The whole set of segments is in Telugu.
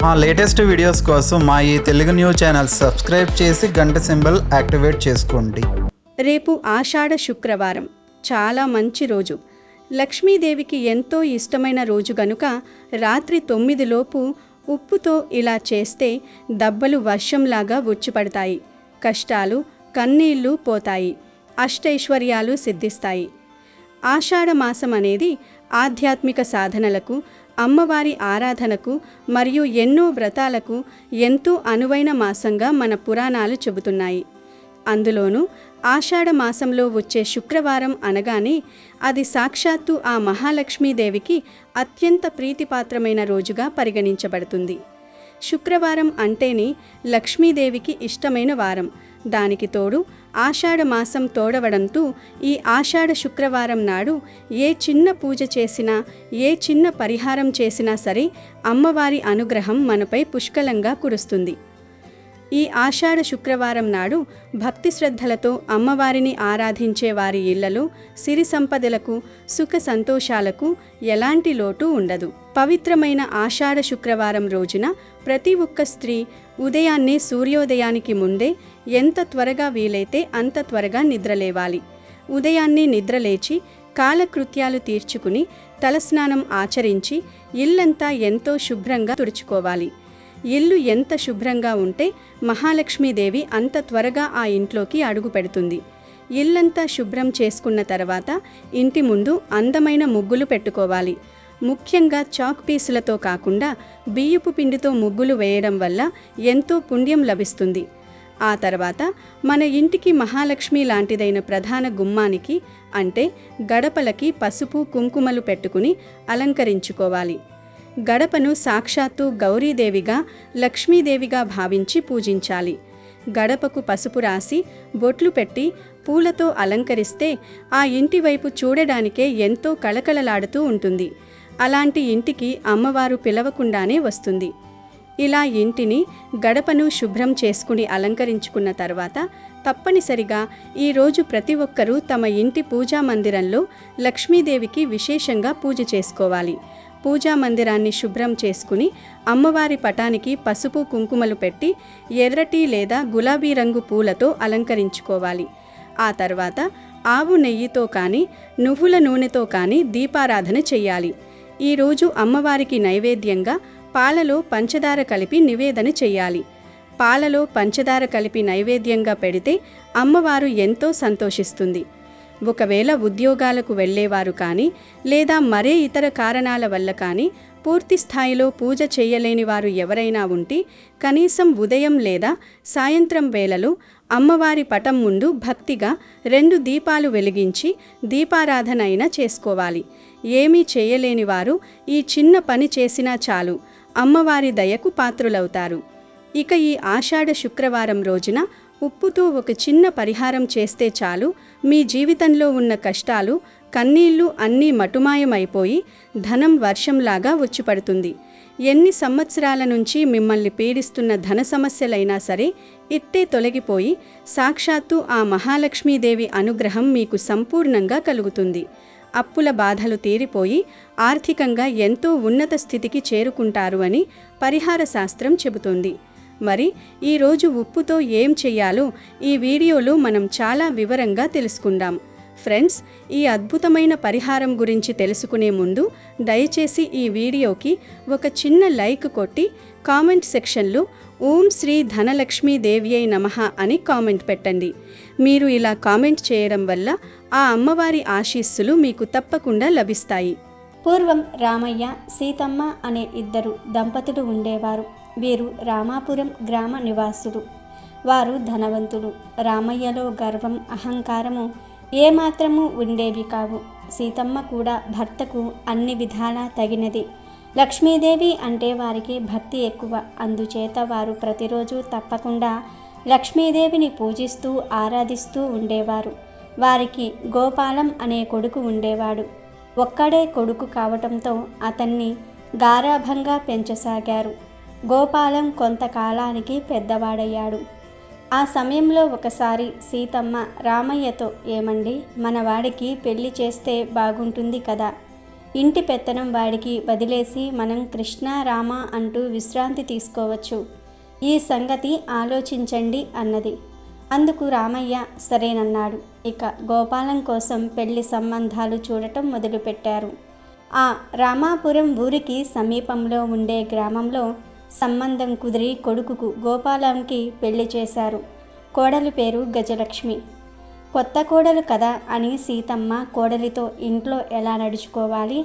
మా లేటెస్ట్ వీడియోస్ కోసం మా ఈ తెలుగు న్యూస్ ఛానల్ సబ్స్క్రైబ్ చేసి గంట సింబల్ యాక్టివేట్ చేసుకోండి. రేపు ఆషాఢ శుక్రవారం, చాలా మంచి రోజు. లక్ష్మీదేవికి ఎంతో ఇష్టమైన రోజు గనుక రాత్రి 9 లోపు ఉప్పుతో ఇలా చేస్తే దబ్బలు వర్షంలాగా వచ్చుపడతాయి. కష్టాలు, కన్నీళ్లు పోతాయి, అష్టైశ్వర్యాలు సిద్ధిస్తాయి. ఆషాఢ మాసం అనేది ఆధ్యాత్మిక సాధనలకు, అమ్మవారి ఆరాధనకు మరియు ఎన్నో వ్రతాలకు ఎంతో అనువైన మాసంగా మన పురాణాలు చెబుతున్నాయి. అందులోనూ ఆషాఢ మాసంలో వచ్చే శుక్రవారం అనగానే అది సాక్షాత్తు ఆ మహాలక్ష్మీదేవికి అత్యంత ప్రీతిపాత్రమైన రోజుగా పరిగణించబడుతుంది. శుక్రవారం అంటేనే లక్ష్మీదేవికి ఇష్టమైన వారం. దానికి తోడు ఆషాఢ మాసం తోడవడంతో ఈ ఆషాఢ శుక్రవారం నాడు ఏ చిన్న పూజ చేసినా, ఏ చిన్న పరిహారం చేసినా సరే అమ్మవారి అనుగ్రహం మనపై పుష్కలంగా కురుస్తుంది. ఈ ఆషాఢ శుక్రవారం నాడు భక్తి శ్రద్ధలతో అమ్మవారిని ఆరాధించే వారి ఇళ్లలో సిరి సంపదలకు, సుఖ సంతోషాలకు ఎలాంటి లోటు ఉండదు. పవిత్రమైన ఆషాఢ శుక్రవారం రోజున ప్రతి ఒక్క స్త్రీ ఉదయాన్నే సూర్యోదయానికి ముందే ఎంత త్వరగా వీలైతే అంత త్వరగా నిద్రలేవాలి. ఉదయాన్నే నిద్రలేచి కాలకృత్యాలు తీర్చుకుని తలస్నానం ఆచరించి ఇల్లంతా ఎంతో శుభ్రంగా తుడుచుకోవాలి. ఇల్లు ఎంత శుభ్రంగా ఉంటే మహాలక్ష్మీదేవి అంత త్వరగా ఆ ఇంట్లోకి అడుగు పెడుతుంది. ఇల్లంతా శుభ్రం చేసుకున్న తర్వాత ఇంటి ముందు అందమైన ముగ్గులు పెట్టుకోవాలి. ముఖ్యంగా చాక్ పీసులతో కాకుండా బియ్యపు పిండితో ముగ్గులు వేయడం వల్ల ఎంతో పుణ్యం లభిస్తుంది. ఆ తర్వాత మన ఇంటికి మహాలక్ష్మి లాంటిదైన ప్రధాన గుమ్మానికి అంటే గడపలకి పసుపు కుంకుమలు పెట్టుకుని అలంకరించుకోవాలి. గడపను సాక్షాత్తు గౌరీదేవిగా, లక్ష్మీదేవిగా భావించి పూజించాలి. గడపకు పసుపు రాసి బొట్లు పెట్టి పూలతో అలంకరిస్తే ఆ ఇంటి వైపు చూడడానికే ఎంతో కళకళలాడుతూ ఉంటుంది. అలాంటి ఇంటికి అమ్మవారు పిలవకుండానే వస్తుంది. ఇలా ఇంటిని, గడపను శుభ్రం చేసుకుని అలంకరించుకున్న తర్వాత తప్పనిసరిగా ఈరోజు ప్రతి ఒక్కరూ తమ ఇంటి పూజా మందిరంలో లక్ష్మీదేవికి విశేషంగా పూజ చేసుకోవాలి. పూజా మందిరాన్ని శుభ్రం చేసుకుని అమ్మవారి పటానికి పసుపు కుంకుమలు పెట్టి ఎర్రటి లేదా గులాబీ రంగు పూలతో అలంకరించుకోవాలి. ఆ తర్వాత ఆవు నెయ్యితో కానీ, నువ్వుల నూనెతో కానీ దీపారాధన చెయ్యాలి. ఈరోజు అమ్మవారికి నైవేద్యంగా పాలలో పంచదార కలిపి నివేదన చెయ్యాలి. పాలలో పంచదార కలిపి నైవేద్యంగా పెడితే అమ్మవారు ఎంతో సంతోషిస్తుంది. ఒకవేళ ఉద్యోగాలకు వెళ్ళేవారు కానీ, లేదా మరే ఇతర కారణాల వల్ల కానీ పూర్తి స్థాయిలో పూజ చేయలేని వారు ఎవరైనా ఉంటే కనీసం ఉదయం లేదా సాయంత్రం వేళలో అమ్మవారి పటం ముందు భక్తిగా 2 దీపాలు వెలిగించి దీపారాధన అయినా చేసుకోవాలి. ఏమీ చేయలేని వారు ఈ చిన్న పని చేసినా చాలు, అమ్మవారి దయకు పాత్రులవుతారు. ఇక ఈ ఆషాఢ శుక్రవారం రోజున ఉప్పుతో ఒక చిన్న పరిహారం చేస్తే చాలు, మీ జీవితంలో ఉన్న కష్టాలు, కన్నీళ్లు అన్నీ మటుమాయమైపోయి ధనం వర్షంలాగా వచ్చిపడుతుంది. ఎన్ని సంవత్సరాల నుంచి మిమ్మల్ని పీడిస్తున్న ధన సమస్యలైనా సరే ఇట్టే తొలగిపోయి సాక్షాత్తు ఆ మహాలక్ష్మీదేవి అనుగ్రహం మీకు సంపూర్ణంగా కలుగుతుంది. అప్పుల బాధలు తీరిపోయి ఆర్థికంగా ఎంతో ఉన్నత స్థితికి చేరుకుంటారు అని పరిహార శాస్త్రం చెబుతోంది. మరి ఈరోజు ఉప్పుతో ఏం చెయ్యాలో ఈ వీడియోలో మనం చాలా వివరంగా తెలుసుకుందాం. ఫ్రెండ్స్, ఈ అద్భుతమైన పరిహారం గురించి తెలుసుకునే ముందు దయచేసి ఈ వీడియోకి ఒక చిన్న లైక్ కొట్టి కామెంట్ సెక్షన్లో ఓం శ్రీ ధనలక్ష్మీ దేవ్యై నమః అని కామెంట్ పెట్టండి. మీరు ఇలా కామెంట్ చేయడం వల్ల ఆ అమ్మవారి ఆశీస్సులు మీకు తప్పకుండా లభిస్తాయి. పూర్వం రామయ్య, సీతమ్మ అనే 2 దంపతులు ఉండేవారు. వీరు రామాపురం గ్రామ నివాసులు. వారు ధనవంతులు. రామయ్యలో గర్వం, అహంకారము ఏమాత్రము ఉండేవి కావు. సీతమ్మ కూడా భర్తకు అన్ని విధాలా తగినది. లక్ష్మీదేవి అంటే వారికి భక్తి ఎక్కువ. అందుచేత వారు ప్రతిరోజు తప్పకుండా లక్ష్మీదేవిని పూజిస్తూ ఆరాధిస్తూ ఉండేవారు. వారికి గోపాలం అనే కొడుకు ఉండేవాడు. ఒక్కడే కొడుకు కావటంతో అతన్ని గారాభంగా పెంచసాగారు. గోపాలం కొంతకాలానికి పెద్దవాడయ్యాడు. ఆ సమయంలో ఒకసారి సీతమ్మ రామయ్యతో, ఏమండి, మనవాడికి పెళ్లి చేస్తే బాగుంటుంది కదా, ఇంటి పెత్తనం వాడికి వదిలేసి మనం కృష్ణ రామ అంటూ విశ్రాంతి తీసుకోవచ్చు. ఈ సంగతి ఆలోచించండి అన్నది. అందుకు రామయ్య సరేనన్నాడు. ఇక గోపాలం కోసం పెళ్లి సంబంధాలు చూడటం మొదలుపెట్టారు. ఆ రామాపురం ఊరికి సమీపంలో ఉండే గ్రామంలో సంబంధం కుదిరి కొడుకుకు గోపాలంకి పెళ్లి చేశారు. కోడలి పేరు గజలక్ష్మి. కొత్త కోడలు కదా అని సీతమ్మ కోడలితో ఇంట్లో ఎలా నడుచుకోవాలి,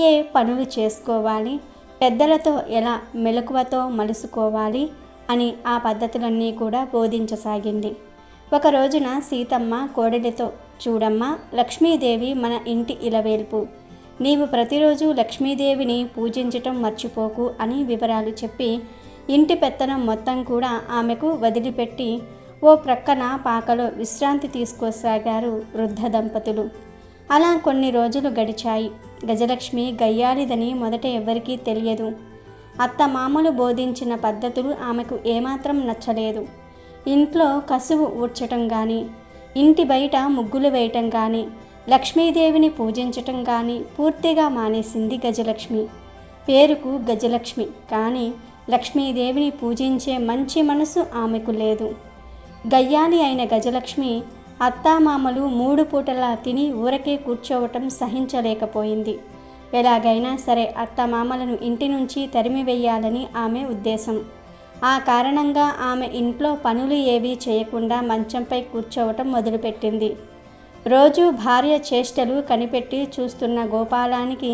ఏ పనులు చేసుకోవాలి, పెద్దలతో ఎలా మెలకువతో మలుసుకోవాలి అని ఆ పద్ధతులన్నీ కూడా బోధించసాగింది. ఒక రోజున సీతమ్మ కోడలితో, చూడమ్మా, లక్ష్మీదేవి మన ఇంటి ఇలవేల్పు. నీవు ప్రతిరోజు లక్ష్మీదేవిని పూజించటం మర్చిపోకు అని వివరాలు చెప్పి ఇంటి పెత్తనం మొత్తం కూడా ఆమెకు వదిలిపెట్టి ఓ ప్రక్కన పాకలో విశ్రాంతి తీసుకోసాగారు వృద్ధ దంపతులు. అలా కొన్ని రోజులు గడిచాయి. గజలక్ష్మి గయ్యాలిదని మొదట ఎవ్వరికీ తెలియదు. అత్తమామలు బోధించిన పద్ధతులు ఆమెకు ఏమాత్రం నచ్చలేదు. ఇంట్లో కసువు ఊడ్చటం కానీ, ఇంటి బయట ముగ్గులు వేయటం కానీ, లక్ష్మీదేవిని పూజించటం కానీ పూర్తిగా మానేసింది గజలక్ష్మి. పేరుకు గజలక్ష్మి, కానీ లక్ష్మీదేవిని పూజించే మంచి మనసు ఆమెకు లేదు. గయ్యాలి అయిన గజలక్ష్మి అత్తామామలు 3 పూటలా తిని ఊరకే కూర్చోవటం సహించలేకపోయింది. ఎలాగైనా సరే అత్తమామలను ఇంటి నుంచి తరిమివేయాలని ఆమె ఉద్దేశం. ఆ కారణంగా ఆమె ఇంట్లో పనులు ఏవీ చేయకుండా మంచంపై కూర్చోవటం మొదలుపెట్టింది. రోజు భార్య చేష్టలు కనిపెట్టి చూస్తున్న గోపాలానికి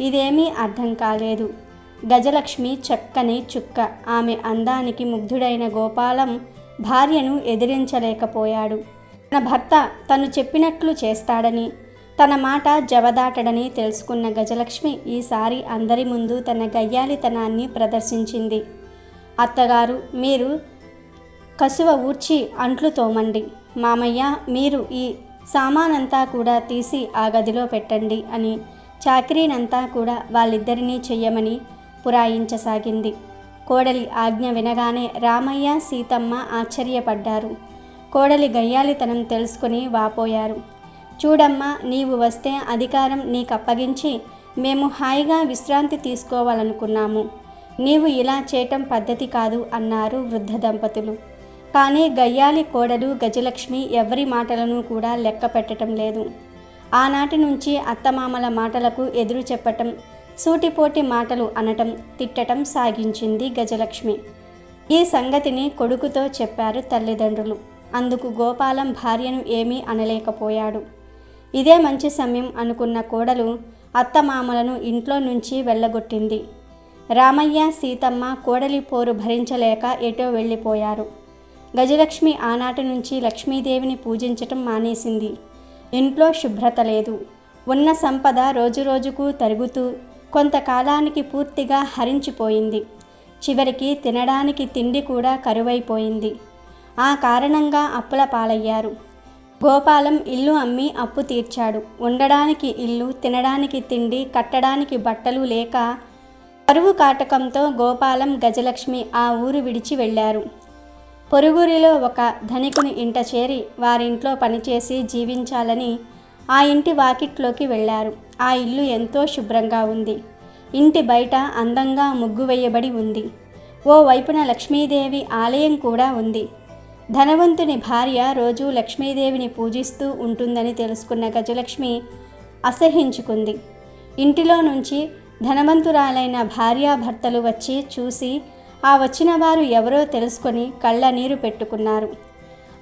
ఇదేమీ అర్థం కాలేదు. గజలక్ష్మి చక్కని చుక్క. ఆమె అందానికి ముగ్ధుడైన గోపాలం భార్యను ఎదిరించలేకపోయాడు. తన భర్త తను చెప్పినట్లు చేస్తాడని, తన మాట జవదాటడని తెలుసుకున్న గజలక్ష్మి ఈసారి అందరి ముందు తన గయ్యాలితనాన్ని ప్రదర్శించింది. అత్తగారు, మీరు కసువ ఊడ్చి అంట్లు తోమండి. మామయ్య, మీరు ఈ సామానంతా కూడా తీసి ఆ గదిలో పెట్టండి అని చాకరీనంతా కూడా వాళ్ళిద్దరినీ చెయ్యమని పురాయించసాగింది. కోడలి ఆజ్ఞ వినగానే రామయ్య, సీతమ్మ ఆశ్చర్యపడ్డారు. కోడలి గయ్యాలితనం తెలుసుకుని వాపోయారు. చూడమ్మా, నీవు వస్తే అధికారం నీకప్పగించి మేము హాయిగా విశ్రాంతి తీసుకోవాలనుకున్నాము. నీవు ఇలా చేయటం పద్ధతి కాదు అన్నారు వృద్ధ దంపతులు. కానీ గయ్యాలి కోడలు గజలక్ష్మి ఎవరి మాటలను కూడా లెక్క పెట్టడం లేదు. ఆనాటి నుంచి అత్తమామల మాటలకు ఎదురు చెప్పటం, సూటిపోటి మాటలు అనటం, తిట్టటం సాగించింది గజలక్ష్మి. ఈ సంగతిని కొడుకుతో చెప్పారు తల్లిదండ్రులు. అందుకు గోపాలం భార్యను ఏమీ అనలేకపోయాడు. ఇదే మంచి సమయం అనుకున్న కోడలు అత్తమామలను ఇంట్లో నుంచి వెళ్ళగొట్టింది. రామయ్య, సీతమ్మ కోడలి పోరు భరించలేక ఎటో వెళ్ళిపోయారు. గజలక్ష్మి ఆనాటి నుంచి లక్ష్మీదేవిని పూజించటం మానేసింది. ఇంట్లో శుభ్రత లేదు. ఉన్న సంపద రోజురోజుకు తరుగుతూ కొంతకాలానికి పూర్తిగా హరించిపోయింది. చివరికి తినడానికి తిండి కూడా కరువైపోయింది. ఆ కారణంగా అప్పుల పాలయ్యారు. గోపాలం ఇల్లు అమ్మి అప్పు తీర్చాడు. ఉండడానికి ఇల్లు, తినడానికి తిండి, కట్టడానికి బట్టలు లేక కరువు కాటకంతో గోపాలం, గజలక్ష్మి ఆ ఊరు విడిచి వెళ్ళారు. పొరుగురిలో ఒక ధనికుని ఇంట చేరి వారింట్లో పనిచేసి జీవించాలని ఆ ఇంటి వాకిట్లోకి వెళ్ళారు. ఆ ఇల్లు ఎంతో శుభ్రంగా ఉంది. ఇంటి బయట అందంగా ముగ్గు వేయబడి ఉంది. ఓ వైపున లక్ష్మీదేవి ఆలయం కూడా ఉంది. ధనవంతుని భార్య రోజు లక్ష్మీదేవిని పూజిస్తూ ఉంటుందని తెలుసుకున్న గజలక్ష్మి అసహించుకుంది. ఇంటిలో నుంచి ధనవంతురాలైన భార్యాభర్తలు వచ్చి చూసి ఆ వచ్చిన వారు ఎవరో తెలుసుకొని కళ్ళ నీరు పెట్టుకున్నారు.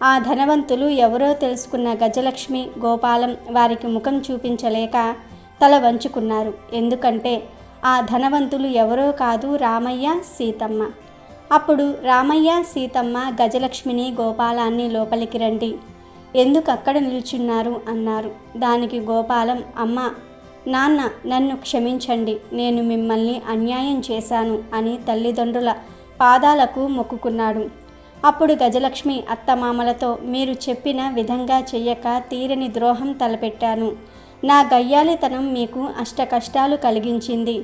ఆ ధనవంతులు ఎవరో తెలుసుకున్న గజలక్ష్మి, గోపాలం వారికి ముఖం చూపించలేక తల వంచుకున్నారు. ఎందుకంటే ఆ ధనవంతులు ఎవరో కాదు, రామయ్య, సీతమ్మ. అప్పుడు రామయ్య, సీతమ్మ గజలక్ష్మిని, గోపాలాన్ని లోపలికి రండి, ఎందుకు అక్కడ నిల్చున్నారు అన్నారు. దానికి గోపాలం, అమ్మ, నాన్న, నన్ను క్షమించండి, నేను మిమ్మల్ని అన్యాయం చేశాను అని తల్లిదండ్రుల పాదాలకు మొక్కుకున్నాడు. అప్పుడు గజలక్ష్మి అత్తమామలతో, మీరు చెప్పిన విధంగా చెయ్యక తీరని ద్రోహం తలపెట్టాను. నా గయ్యాలితనం మీకు అష్టకష్టాలు కలిగించింది.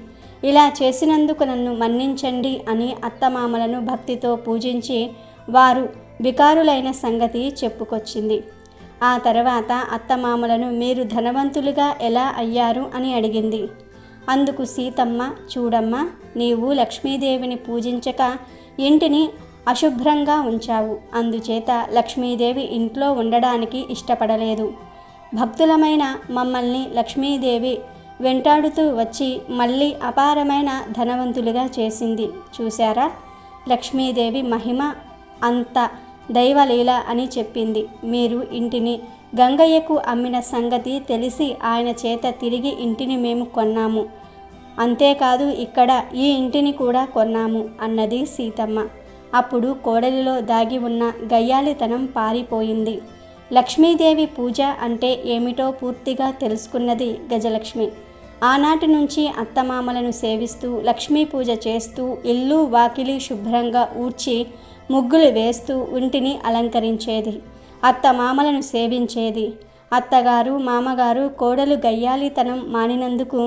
ఇలా చేసినందుకు నన్ను మన్నించండి అని అత్తమామలను భక్తితో పూజించి వారు వికారులైన సంగతి చెప్పుకొచ్చింది. ఆ తర్వాత అత్తమామలను మీరు ధనవంతులుగా ఎలా అయ్యారు అని అడిగింది. అందుకు సీతమ్మ, చూడమ్మా, నీవు లక్ష్మీదేవిని పూజించక ఇంటిని అశుభ్రంగా ఉంచావు. అందుచేత లక్ష్మీదేవి ఇంట్లో ఉండడానికి ఇష్టపడలేదు. భక్తులమైన మమ్మల్ని లక్ష్మీదేవి వెంటాడుతూ వచ్చి మళ్ళీ అపారమైన ధనవంతులుగా చేసింది. చూశారా, లక్ష్మీదేవి మహిమ అంత దైవలీల అని చెప్పింది. మీరు ఇంటిని గంగయ్యకు అమ్మిన సంగతి తెలిసి ఆయన చేత తిరిగి ఇంటిని మేము కొన్నాము. అంతేకాదు ఇక్కడ ఈ ఇంటిని కూడా కొన్నాము అన్నది సీతమ్మ. అప్పుడు కోడలిలో దాగి ఉన్న గయ్యాలితనం పారిపోయింది. లక్ష్మీదేవి పూజ అంటే ఏమిటో పూర్తిగా తెలుసుకున్నది గజలక్ష్మి. ఆనాటి నుంచి అత్తమామలను సేవిస్తూ లక్ష్మీ పూజ చేస్తూ ఇల్లు వాకిలి శుభ్రంగా ఊడ్చి ముగ్గులు వేస్తూ ఇంటిని అలంకరించేది. అత్తమామలను సేవించేది. అత్తగారు, మామగారు కోడలు గయ్యాలితనం మానినందుకు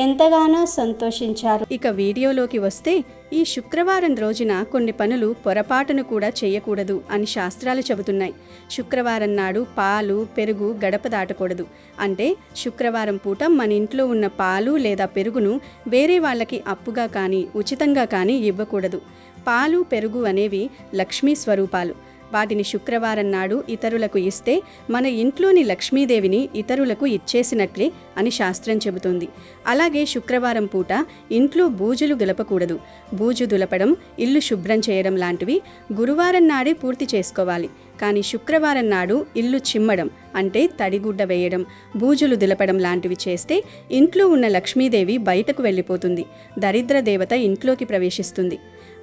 ఎంతగానో సంతోషించారు. ఇక వీడియోలోకి వస్తే, ఈ శుక్రవారం రోజున కొన్ని పనులు పొరపాటును కూడా చేయకూడదు అని శాస్త్రాలు చెబుతున్నాయి. శుక్రవారం నాడు పాలు, పెరుగు గడప దాటకూడదు. అంటే శుక్రవారం పూట మన ఇంట్లో ఉన్న పాలు లేదా పెరుగును వేరే వాళ్ళకి అప్పుగా కానీ ఉచితంగా కానీ ఇవ్వకూడదు. పాలు, పెరుగు అనేవి లక్ష్మీ స్వరూపాలు. వాటిని శుక్రవారం నాడు ఇతరులకు ఇస్తే మన ఇంట్లోని లక్ష్మీదేవిని ఇతరులకు ఇచ్చేసినట్లే అని శాస్త్రం చెబుతోంది. అలాగే శుక్రవారం పూట ఇంట్లో బూజులు దులపకూడదు. బూజు దులపడం, ఇల్లు శుభ్రం చేయడం లాంటివి గురువారం నాడే పూర్తి చేసుకోవాలి. కానీ శుక్రవారం నాడు ఇల్లు చిమ్మడం అంటే తడిగుడ్డ వేయడం, బూజులు దులపడం లాంటివి చేస్తే ఇంట్లో ఉన్న లక్ష్మీదేవి బయటకు వెళ్ళిపోతుంది. దరిద్ర దేవత ఇంట్లోకి ప్రవేశిస్తుంది.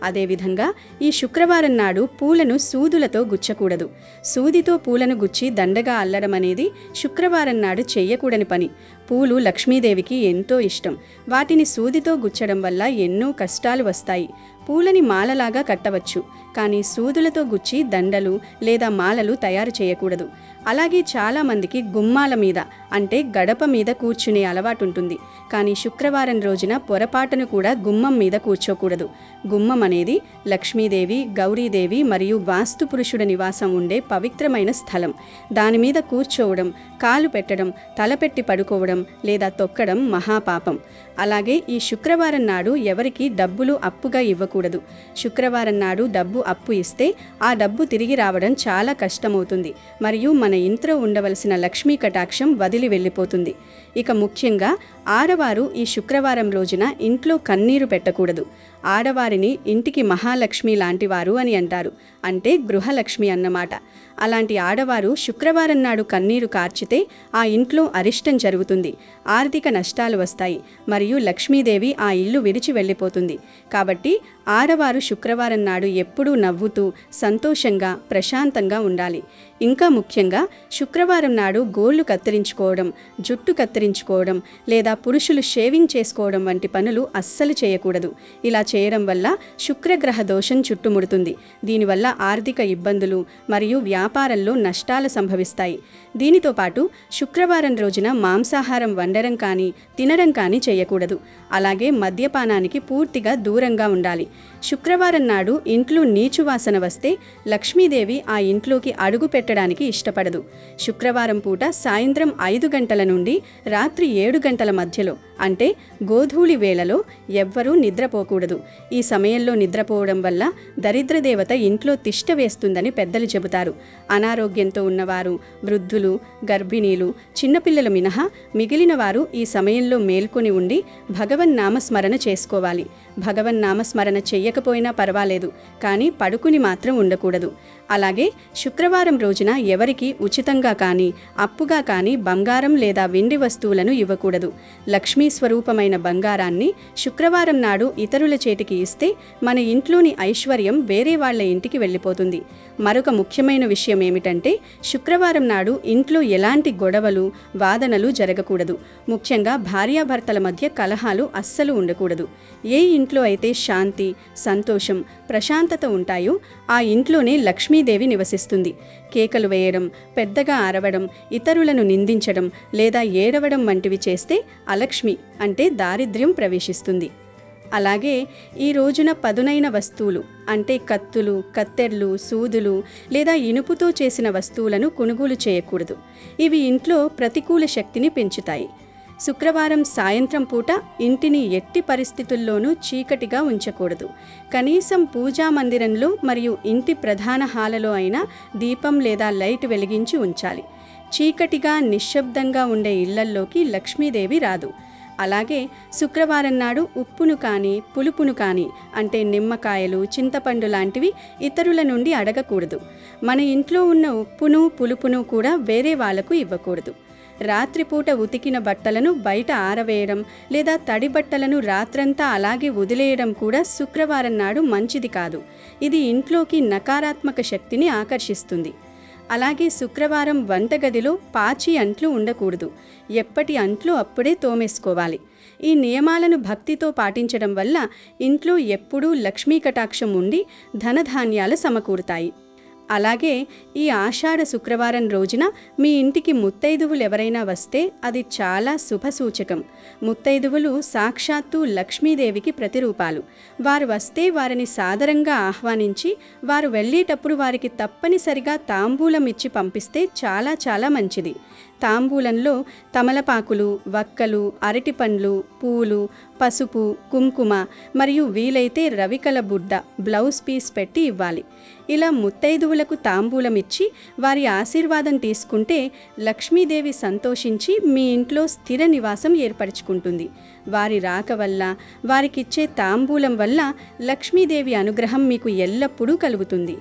అదేవిధంగా ఈ శుక్రవారం నాడు పూలను సూదులతో గుచ్చకూడదు. సూదితో పూలను గుచ్చి దండగా అల్లడం అనేది శుక్రవారం నాడు చెయ్యకూడని పని. పూలు లక్ష్మీదేవికి ఎంతో ఇష్టం. వాటిని సూదితో గుచ్చడం వల్ల ఎన్నో కష్టాలు వస్తాయి. పూలని మాలలాగా కట్టవచ్చు, కానీ సూదులతో గుచ్చి దండలు లేదా మాలలు తయారు చేయకూడదు. అలాగే చాలామందికి గుమ్మాల మీద అంటే గడప మీద కూర్చునే అలవాటు ఉంటుంది. కానీ శుక్రవారం రోజున పొరపాటును కూడా గుమ్మం మీద కూర్చోకూడదు. గుమ్మం అనేది లక్ష్మీదేవి, గౌరీదేవి మరియు వాస్తు పురుషుడి నివాసం ఉండే పవిత్రమైన స్థలం. దాని మీద కూర్చోవడం, కాలు పెట్టడం, తలపెట్టి పడుకోవడం లేదా తొక్కడం మహాపాపం. అలాగే ఈ శుక్రవారం నాడు ఎవరికి డబ్బులు అప్పుగా ఇవ్వకూడదు. శుక్రవారం నాడు డబ్బు అప్పు ఇస్తే ఆ డబ్బు తిరిగి రావడం చాలా కష్టమవుతుంది మరియు మన ఇంట్లో ఉండవలసిన లక్ష్మీ కటాక్షం వదిలి వెళ్ళిపోతుంది. ఇక ముఖ్యంగా ఆడవారు ఈ శుక్రవారం రోజున ఇంట్లో కన్నీరు పెట్టకూడదు. ఆడవారిని ఇంటికి మహాలక్ష్మి లాంటివారు అని అంటారు. అంటే గృహలక్ష్మి అన్నమాట. అలాంటి ఆడవారు శుక్రవారం నాడు కన్నీరు కార్చితే ఆ ఇంట్లో అరిష్టం జరుగుతుంది, ఆర్థిక నష్టాలు వస్తాయి మరియు లక్ష్మీదేవి ఆ ఇల్లు విడిచి వెళ్ళిపోతుంది. కాబట్టి ఆడవారు శుక్రవారం నాడు ఎప్పుడూ నవ్వుతూ సంతోషంగా ప్రశాంతంగా ఉండాలి. ఇంకా ముఖ్యంగా శుక్రవారం నాడు గోళ్లు కత్తిరించుకోవడం, జుట్టు కత్తిరించుకోవడం లేదా పురుషులు షేవింగ్ చేసుకోవడం వంటి పనులు అస్సలు చేయకూడదు. ఇలా చేయడం వల్ల శుక్రగ్రహ దోషం చుట్టుముడుతుంది. దీనివల్ల ఆర్థిక ఇబ్బందులు మరియు వ్యాపారంలో నష్టాలు సంభవిస్తాయి. దీనితో పాటు శుక్రవారం రోజున మాంసాహారం వండడం కానీ తినడం కానీ చేయకూడదు. అలాగే మద్యపానానికి పూర్తిగా దూరంగా ఉండాలి. శుక్రవారం నాడు ఇంట్లో నీచు వాసన వస్తే లక్ష్మీదేవి ఆ ఇంట్లోకి అడుగు పెట్టడానికి ఇష్టపడదు. శుక్రవారం పూట సాయంత్రం 5 గంటల నుండి రాత్రి 7 గంటల మధ్యలో అంటే గోధూళి వేళలో ఎవ్వరూ నిద్రపోకూడదు. ఈ సమయంలో నిద్రపోవడం వల్ల దరిద్ర దేవత ఇంట్లో తిష్ట వేస్తుందని పెద్దలు చెబుతారు. అనారోగ్యంతో ఉన్నవారు, వృద్ధులు, గర్భిణీలు, చిన్నపిల్లలు మినహా మిగిలిన వారు ఈ సమయంలో మేల్కొని ఉండి భగవన్నామస్మరణ చేసుకోవాలి. భగవన్నామస్మరణ చెయ్యకపోయినా పర్వాలేదు, కానీ పడుకుని మాత్రం ఉండకూడదు. అలాగే శుక్రవారం రోజున ఎవరికి ఉచితంగా కానీ అప్పుగా కానీ బంగారం లేదా వెండి వస్తువులను ఇవ్వకూడదు. లక్ష్మీ స్వరూపమైన బంగారాన్ని శుక్రవారం నాడు ఇతరుల చేతికి ఇస్తే మన ఇంట్లోని ఐశ్వర్యం వేరే వాళ్ళ ఇంటికి వెళ్ళిపోతుంది. మరొక ముఖ్యమైన విషయం ఏమిటంటే శుక్రవారం నాడు ఇంట్లో ఎలాంటి గొడవలు, వాదనలు జరగకూడదు. ముఖ్యంగా భార్యాభర్తల మధ్య కలహాలు అస్సలు ఉండకూడదు. ఏ ఇంట్లో అయితే శాంతి, సంతోషం, ప్రశాంతత ఉంటాయో ఆ ఇంట్లోనే లక్ష్మీదేవి నివసిస్తుంది. కేకలు వేయడం, పెద్దగా అరవడం, ఇతరులను నిందించడం లేదా ఏడవడం వంటివి చేస్తే అలక్ష్మి అంటే దారిద్ర్యం ప్రవేశిస్తుంది. అలాగే ఈ రోజున పదునైన వస్తువులు అంటే కత్తులు, కత్తెర్లు, సూదులు లేదా ఇనుపుతో చేసిన వస్తువులను కొనుగోలు చేయకూడదు. ఇవి ఇంట్లో ప్రతికూల శక్తిని పెంచుతాయి. శుక్రవారం సాయంత్రం పూట ఇంటిని ఎట్టి పరిస్థితుల్లోనూ చీకటిగా ఉంచకూడదు. కనీసం పూజా మందిరంలో మరియు ఇంటి ప్రధాన హాలలో అయినా దీపం లేదా లైట్ వెలిగించి ఉంచాలి. చీకటిగా నిశ్శబ్దంగా ఉండే ఇళ్లల్లోకి లక్ష్మీదేవి రాదు. అలాగే శుక్రవారం నాడు ఉప్పును కానీ పులుపును కానీ అంటే నిమ్మకాయలు, చింతపండు లాంటివి ఇతరుల నుండి అడగకూడదు. మన ఇంట్లో ఉన్న ఉప్పును పులుపును కూడా వేరే వాళ్లకు ఇవ్వకూడదు. రాత్రిపూట ఉతికిన బట్టలను బయట ఆరవేయడం లేదా తడి బట్టలను రాత్రంతా అలాగే వదిలేయడం కూడా శుక్రవారం నాడు మంచిది కాదు. ఇది ఇంట్లోకి నకారాత్మక శక్తిని ఆకర్షిస్తుంది. అలాగే శుక్రవారం వంటగదిలో పాచి అంట్లు ఉండకూడదు. ఎప్పటి అంట్లు అప్పుడే తోమేసుకోవాలి. ఈ నియమాలను భక్తితో పాటించడం వల్ల ఇంట్లో ఎప్పుడూ లక్ష్మీ కటాక్షం ఉండి ధనధాన్యాలు సమకూరుతాయి. అలాగే ఈ ఆషాఢ శుక్రవారం రోజున మీ ఇంటికి ముత్తైదువులు ఎవరైనా వస్తే అది చాలా శుభసూచకం. ముత్తైదువులు సాక్షాత్తు లక్ష్మీదేవికి ప్రతిరూపాలు. వారు వస్తే వారిని సాదరంగా ఆహ్వానించి వారు వెళ్ళేటప్పుడు వారికి తప్పనిసరిగా తాంబూలం ఇచ్చి పంపిస్తే చాలా చాలా మంచిది. తాంబూలంలో తమలపాకులు, వక్కలు, అరటిపండ్లు, పూలు, పసుపు, కుంకుమ మరియు వీలైతే రవికల బుడ్డ, బ్లౌజ్ పీస్ పెట్టి ఇవ్వాలి. ఇలా ముత్తైదువులకు తాంబూలం ఇచ్చి వారి ఆశీర్వాదం తీసుకుంటే లక్ష్మీదేవి సంతోషించి మీ ఇంట్లో స్థిర నివాసం ఏర్పరచుకుంటుంది. వారి రాక వల్ల, వారికిచ్చే తాంబూలం వల్ల లక్ష్మీదేవి అనుగ్రహం మీకు ఎల్లప్పుడూ కలుగుతుంది.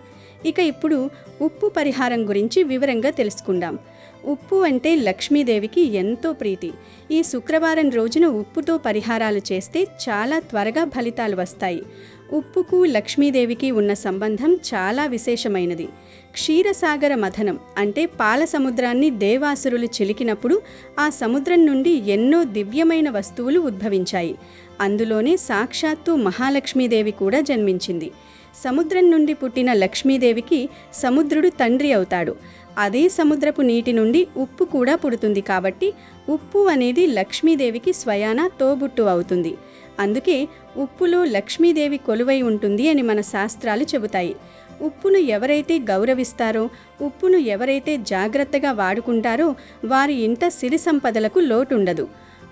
ఇక ఇప్పుడు ఉప్పు పరిహారం గురించి వివరంగా తెలుసుకుందాం. ఉప్పు అంటే లక్ష్మీదేవికి ఎంతో ప్రీతి. ఈ శుక్రవారం రోజున ఉప్పుతో పరిహారాలు చేస్తే చాలా త్వరగా ఫలితాలు వస్తాయి. ఉప్పుకు లక్ష్మీదేవికి ఉన్న సంబంధం చాలా విశేషమైనది. క్షీరసాగర మథనం అంటే పాల సముద్రాన్ని దేవాసురులు చిలికినప్పుడు ఆ సముద్రం నుండి ఎన్నో దివ్యమైన వస్తువులు ఉద్భవించాయి. అందులోనే సాక్షాత్తు మహాలక్ష్మీదేవి కూడా జన్మించింది. సముద్రం నుండి పుట్టిన లక్ష్మీదేవికి సముద్రుడు తండ్రి అవుతాడు. అదే సముద్రపు నీటి నుండి ఉప్పు కూడా పుడుతుంది. కాబట్టి ఉప్పు అనేది లక్ష్మీదేవికి స్వయాన తోబుట్టు అవుతుంది. అందుకే ఉప్పులో లక్ష్మీదేవి కొలువై ఉంటుంది అని మన శాస్త్రాలు చెబుతాయి. ఉప్పును ఎవరైతే గౌరవిస్తారో, ఉప్పును ఎవరైతే జాగ్రత్తగా వాడుకుంటారో వారి ఇంట సిరి సంపదలకు లోటుండదు.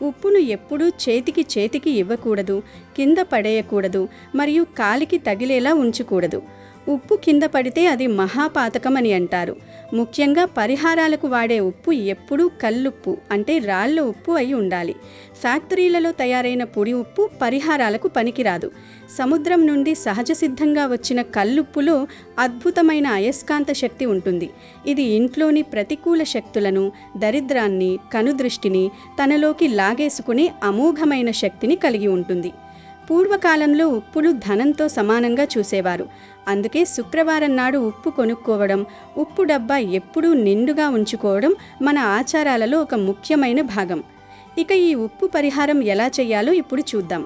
ఉప్పును ఎప్పుడూ చేతికి ఇవ్వకూడదు, కింద పడేయకూడదు మరియు కాలికి తగిలేలా ఉంచకూడదు. ఉప్పు కింద పడితే అది మహాపాతకం అని అంటారు. ముఖ్యంగా పరిహారాలకు వాడే ఉప్పు ఎప్పుడూ కల్లుప్పు అంటే రాళ్ళ ఉప్పు అయి ఉండాలి. ఫ్యాక్టరీలలో తయారైన పొడి ఉప్పు పరిహారాలకు పనికిరాదు. సముద్రం నుండి సహజ సిద్ధంగా వచ్చిన కల్లుప్పులో అద్భుతమైన అయస్కాంత శక్తి ఉంటుంది. ఇది ఇంట్లోని ప్రతికూల శక్తులను, దరిద్రాన్ని, కనుదృష్టిని తనలోకి లాగేసుకునే అమోఘమైన శక్తిని కలిగి ఉంటుంది. పూర్వకాలంలో ఉప్పును ధనంతో సమానంగా చూసేవారు. అందుకే శుక్రవారం నాడు ఉప్పు కొనుక్కోవడం, ఉప్పు డబ్బా ఎప్పుడూ నిండుగా ఉంచుకోవడం మన ఆచారాలలో ఒక ముఖ్యమైన భాగం. ఇక ఈ ఉప్పు పరిహారం ఎలా చేయాలో ఇప్పుడు చూద్దాం.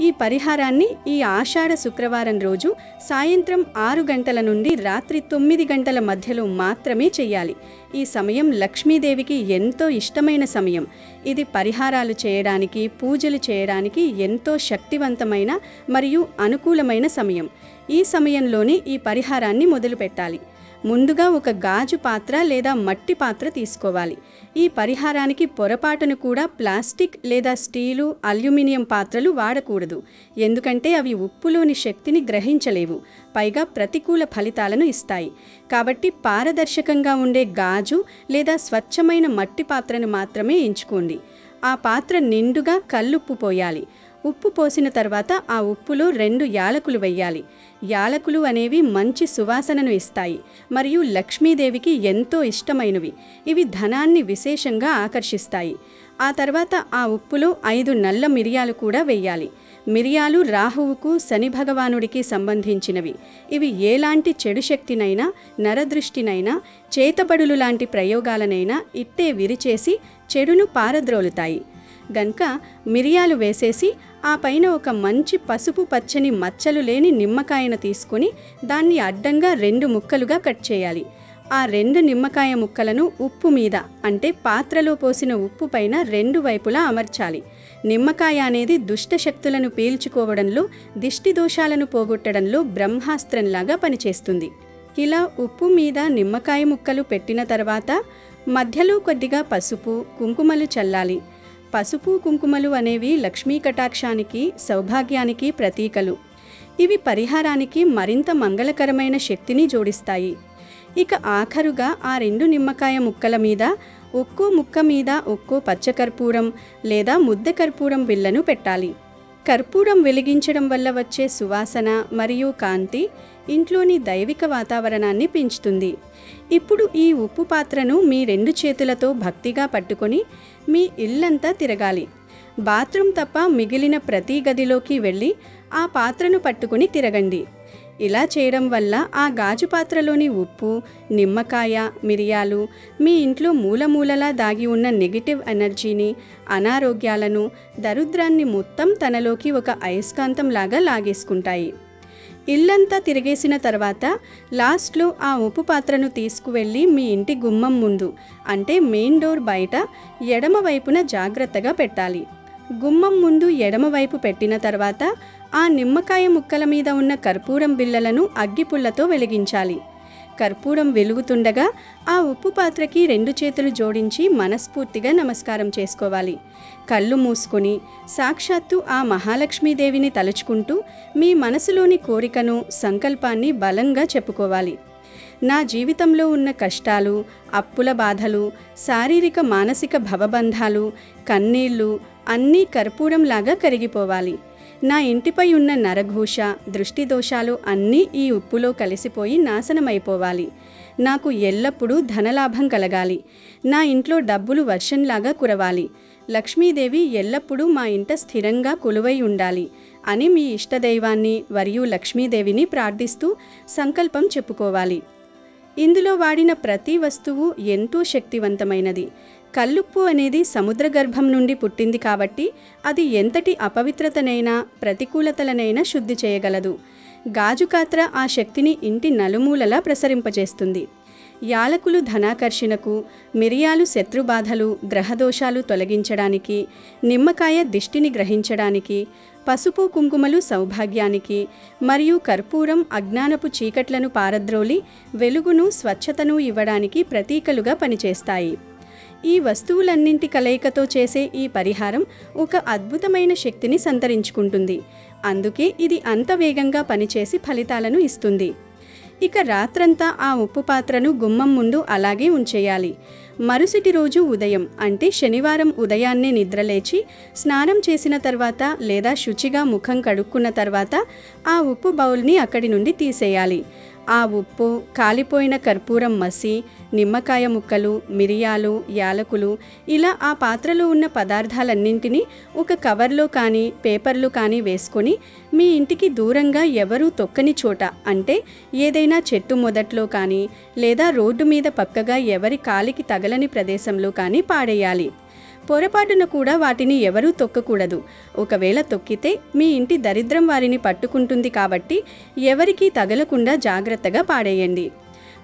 ఈ పరిహారాన్ని ఈ ఆషాఢ శుక్రవారం రోజు సాయంత్రం 6 గంటల నుండి రాత్రి 9 గంటల మధ్యలో మాత్రమే చేయాలి. ఈ సమయం లక్ష్మీదేవికి ఎంతో ఇష్టమైన సమయం. ఇది పరిహారాలు చేయడానికి, పూజలు చేయడానికి ఎంతో శక్తివంతమైన మరియు అనుకూలమైన సమయం. ఈ సమయంలోనే ఈ పరిహారాన్ని మొదలుపెట్టాలి. ముందుగా ఒక గాజు పాత్ర లేదా మట్టి పాత్ర తీసుకోవాలి. ఈ పరిహారానికి పొరపాటును కూడా ప్లాస్టిక్ లేదా స్టీలు, అల్యూమినియం పాత్రలు వాడకూడదు. ఎందుకంటే అవి ఉప్పులోని శక్తిని గ్రహించలేవు, పైగా ప్రతికూల ఫలితాలను ఇస్తాయి. కాబట్టి పారదర్శకంగా ఉండే గాజు లేదా స్వచ్ఛమైన మట్టి పాత్రను మాత్రమే ఎంచుకోండి. ఆ పాత్ర నిండుగా కల్లుప్పు పోయాలి. ఉప్పు పోసిన తర్వాత ఆ ఉప్పులో 2 యాలకులు వెయ్యాలి. యాలకులు అనేవి మంచి సువాసనను ఇస్తాయి మరియు లక్ష్మీదేవికి ఎంతో ఇష్టమైనవి. ఇవి ధనాన్ని విశేషంగా ఆకర్షిస్తాయి. ఆ తర్వాత ఆ ఉప్పులో 5 నల్ల మిరియాలు కూడా వెయ్యాలి. మిరియాలు రాహువుకు, శని భగవానుడికి సంబంధించినవి. ఇవి ఎలాంటి చెడు శక్తినైనా, నరదృష్టినైనా, చేతబడులు లాంటి ప్రయోగాలనైనా ఇట్టే విరిచేసి చెడును పారద్రోలుతాయి. గనుక మిరియాలు వేసేసి ఆ పైన ఒక మంచి పసుపు పచ్చని మచ్చలు లేని నిమ్మకాయను తీసుకొని దాన్ని అడ్డంగా 2 ముక్కలుగా కట్ చేయాలి. ఆ 2 నిమ్మకాయ ముక్కలను ఉప్పు మీద అంటే పాత్రలో పోసిన ఉప్పు పైన 2 వైపులా అమర్చాలి. నిమ్మకాయ అనేది దుష్ట శక్తులను పీల్చుకోవడంలో, దిష్టి దోషాలను పోగొట్టడంలో బ్రహ్మాస్త్రంలాగా పనిచేస్తుంది. ఇలా ఉప్పు మీద నిమ్మకాయ ముక్కలు పెట్టిన తర్వాత మధ్యలో కొద్దిగా పసుపు, కుంకుమలు చల్లాలి. పసుపు, కుంకుమలు అనేవి లక్ష్మీ కటాక్షానికి, సౌభాగ్యానికి ప్రతీకలు. ఇవి పరిహారానికి మరింత మంగళకరమైన శక్తిని జోడిస్తాయి. ఇక ఆఖరుగా ఆ 2 నిమ్మకాయ ముక్కల మీద ఒక్కో ముక్క మీద ఒక్కో పచ్చకర్పూరం లేదా ముద్ద కర్పూరం బిళ్ళను పెట్టాలి. కర్పూరం వెలిగించడం వల్ల వచ్చే సువాసన మరియు కాంతి ఇంట్లోని దైవిక వాతావరణాన్ని పెంచుతుంది. ఇప్పుడు ఈ ఉప్పు పాత్రను మీ 2 చేతులతో భక్తిగా పట్టుకొని మీ ఇల్లంతా తిరగాలి. బాత్రూమ్ తప్ప మిగిలిన ప్రతి గదిలోకి వెళ్ళి ఆ పాత్రను పట్టుకొని తిరగండి. ఇలా చేయడం వల్ల ఆ గాజు పాత్రలోని ఉప్పు, నిమ్మకాయ, మిరియాలు మీ ఇంట్లో మూలమూలలా దాగి ఉన్న నెగిటివ్ ఎనర్జీని, అనారోగ్యాలను, దరిద్రాన్ని మొత్తం తనలోకి ఒక అయస్కాంతంలాగా లాగేసుకుంటాయి. ఇల్లంతా తిరిగేసిన తర్వాత లాస్ట్లో ఆ ఉప్పు పాత్రను తీసుకువెళ్ళి మీ ఇంటి గుమ్మం ముందు అంటే మెయిన్ డోర్ బయట ఎడమ వైపున జాగ్రత్తగా పెట్టాలి. గుమ్మం ముందు ఎడమవైపు పెట్టిన తర్వాత ఆ నిమ్మకాయ ముక్కల మీద ఉన్న కర్పూరం బిళ్ళలను అగ్గిపుల్లతో వెలిగించాలి. కర్పూరం వెలుగుతుండగా ఆ ఉప్పు పాత్రకి 2 చేతులు జోడించి మనస్ఫూర్తిగా నమస్కారం చేసుకోవాలి. కళ్ళు మూసుకొని సాక్షాత్తు ఆ మహాలక్ష్మీదేవిని తలుచుకుంటూ మీ మనసులోని కోరికను, సంకల్పాన్ని బలంగా చెప్పుకోవాలి. నా జీవితంలో ఉన్న కష్టాలు, అప్పుల బాధలు, శారీరక మానసిక భవబంధాలు, కన్నీళ్లు అన్నీ కర్పూరంలాగా కరిగిపోవాలి. నా ఇంటిపై ఉన్న నరఘోష, దృష్టి దోషాలు అన్నీ ఈ ఉప్పులో కలిసిపోయి నాశనమైపోవాలి. నాకు ఎల్లప్పుడూ ధనలాభం కలగాలి. నా ఇంట్లో డబ్బులు వర్షంలాగా కురవాలి. లక్ష్మీదేవి ఎల్లప్పుడూ మా ఇంట స్థిరంగా కొలువై ఉండాలి అని మీ ఇష్టదైవాన్ని మరియు లక్ష్మీదేవిని ప్రార్థిస్తూ సంకల్పం చెప్పుకోవాలి. ఇందులో వాడిన ప్రతి వస్తువు ఎంతో శక్తివంతమైనది. కల్లుప్పు అనేది సముద్ర గర్భం నుండి పుట్టింది కాబట్టి అది ఎంతటి అపవిత్రతనైనా, ప్రతికూలతలనైనా శుద్ధి చేయగలదు. గాజుకాత్ర ఆ శక్తిని ఇంటి నలుమూలలా ప్రసరింపజేస్తుంది. యాలకులు ధనాకర్షణకు, మిరియాలు శత్రుబాధలు, గ్రహదోషాలు తొలగించడానికి, నిమ్మకాయ దిష్టిని గ్రహించడానికి, పసుపు కుంకుమలు సౌభాగ్యానికి మరియు కర్పూరం అజ్ఞానపు చీకట్లను పారద్రోలి వెలుగును, స్వచ్ఛతను ఇవ్వడానికి ప్రతీకలుగా పనిచేస్తాయి. ఈ వస్తువులన్నింటి కలయికతో చేసే ఈ పరిహారం ఒక అద్భుతమైన శక్తిని సంతరించుకుంటుంది. అందుకే ఇది అంత వేగంగా పనిచేసి ఫలితాలను ఇస్తుంది. ఇక రాత్రంతా ఆ ఉప్పు పాత్రను గుమ్మం ముందు అలాగే ఉంచేయాలి. మరుసటి రోజు ఉదయం అంటే శనివారం ఉదయాన్నే నిద్రలేచి స్నానం చేసిన తర్వాత లేదా శుచిగా ముఖం కడుక్కున్న తర్వాత ఆ ఉప్పు బౌల్ని అక్కడి నుండి తీసేయాలి. ఆ ఉప్పు, కాలిపోయిన కర్పూరం మసి, నిమ్మకాయ ముక్కలు, మిరియాలు, యాలకులు ఇలా ఆ పాత్రలో ఉన్న పదార్థాలన్నింటినీ ఒక కవర్లో కానీ పేపర్లో కానీ వేసుకొని మీ ఇంటికి దూరంగా ఎవరూ తొక్కని చోట అంటే ఏదైనా చెట్టు మొదట్లో కానీ లేదా రోడ్డు మీద పక్కగా ఎవరి కాలికి తగలని ప్రదేశంలో కానీ పాడేయాలి. పొరపాటున కూడా వాటిని ఎవరూ తొక్కకూడదు. ఒకవేళ తొక్కితే మీ ఇంటి దరిద్రం వారిని పట్టుకుంటుంది కాబట్టి ఎవరికీ తగలకుండా జాగ్రత్తగా పాడేయండి.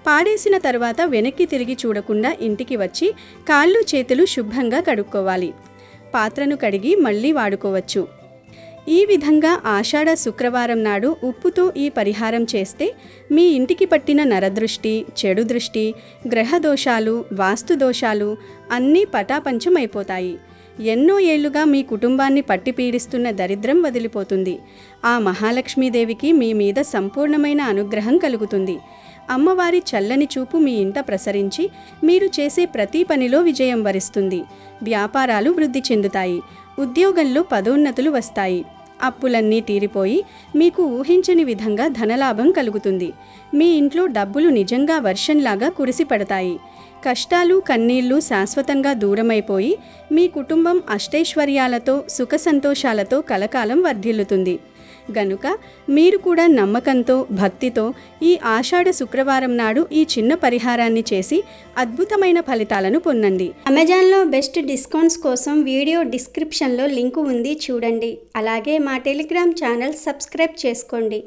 పాడేసిన తర్వాత వెనక్కి తిరిగి చూడకుండా ఇంటికి వచ్చి కాళ్ళు చేతులు శుభ్రంగా కడుక్కోవాలి. పాత్రను కడిగి మళ్ళీ వాడుకోవచ్చు. ఈ విధంగా ఆషాఢ శుక్రవారం నాడు ఉప్పుతో ఈ పరిహారం చేస్తే మీ ఇంటికి పట్టిన నరదృష్టి, చెడు దృష్టి, గ్రహదోషాలు, వాస్తు దోషాలు అన్నీ పటాపంచమైపోతాయి. ఎన్నో ఏళ్లుగా మీ కుటుంబాన్ని పట్టి పీడిస్తున్న దరిద్రం వదిలిపోతుంది. ఆ మహాలక్ష్మీదేవికి మీ మీద సంపూర్ణమైన అనుగ్రహం కలుగుతుంది. అమ్మవారి చల్లని చూపు మీ ఇంట ప్రసరించి మీరు చేసే ప్రతి పనిలో విజయం వరిస్తుంది. వ్యాపారాలు వృద్ధి చెందుతాయి. ఉద్యోగంలో పదోన్నతులు వస్తాయి. అప్పులన్నీ తీరిపోయి మీకు ఊహించని విధంగా ధనలాభం కలుగుతుంది. మీ ఇంట్లో డబ్బులు నిజంగా వర్షంలాగా కురిసిపడతాయి. కష్టాలు, కన్నీళ్లు శాశ్వతంగా దూరమైపోయి మీ కుటుంబం అష్టైశ్వర్యాలతో, సుఖ సంతోషాలతో కలకాలం వర్ధిల్లుతుంది. గనుక మీరు కూడా నమ్మకంతో, భక్తితో ఈ ఆషాఢ శుక్రవారం నాడు ఈ చిన్న పరిహారాన్ని చేసి అద్భుతమైన ఫలితాలను పొందండి. అమెజాన్లో బెస్ట్ డిస్కౌంట్స్ కోసం వీడియో డిస్క్రిప్షన్లో లింకు ఉంది, చూడండి. అలాగే మా టెలిగ్రామ్ ఛానల్ సబ్స్క్రైబ్ చేసుకోండి.